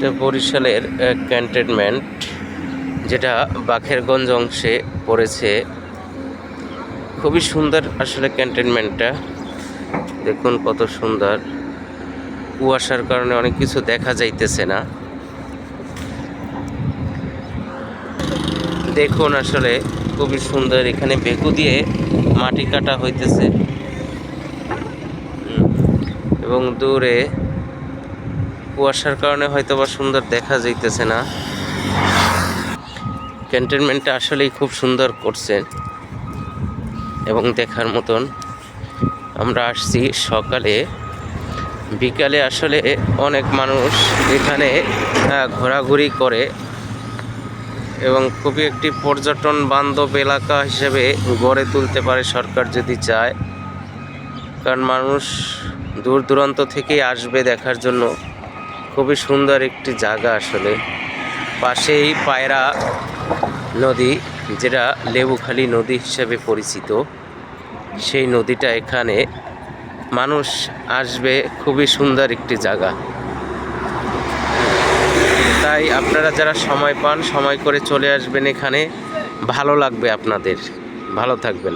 এটা বরিশালের ক্যান্টনমেন্ট, যেটা বাখেরগঞ্জ অংশে পড়েছে। খুবই সুন্দর আসলে ক্যান্টনমেন্টটা, দেখুন কত সুন্দর। কুয়াশার কারণে অনেক কিছু দেখা যাইতেছে না। দেখুন আসলে খুবই সুন্দর। এখানে বেকু দিয়ে মাটি কাটা হইতেছে এবং দূরে কুয়াশার কারণে হয়তো বা সুন্দর দেখা যাইতেছে না। ক্যান্টনমেন্টটা আসলেই খুব সুন্দর করছে এবং দেখার মতন। আমরা আসছি সকালে, বিকালে আসলে অনেক মানুষ এখানে ঘোরাঘুরি করে এবং খুবই একটি পর্যটন বান্ধব এলাকা হিসেবে গড়ে তুলতে পারে সরকার যদি চায়। কারণ মানুষ দূর দূরান্ত থেকেই আসবে দেখার জন্য। খুবই সুন্দর একটি জায়গা আসলে। পাশেই পায়রা নদী, যেটা লেবুখালী নদী হিসেবে পরিচিত, সেই নদীটা এখানে মানুষ আসবে। খুবই সুন্দর একটি জায়গা। তাই আপনারা যারা সময় পান, সময় করে চলে আসবেন এখানে, ভালো লাগবে আপনাদের। ভালো থাকবেন।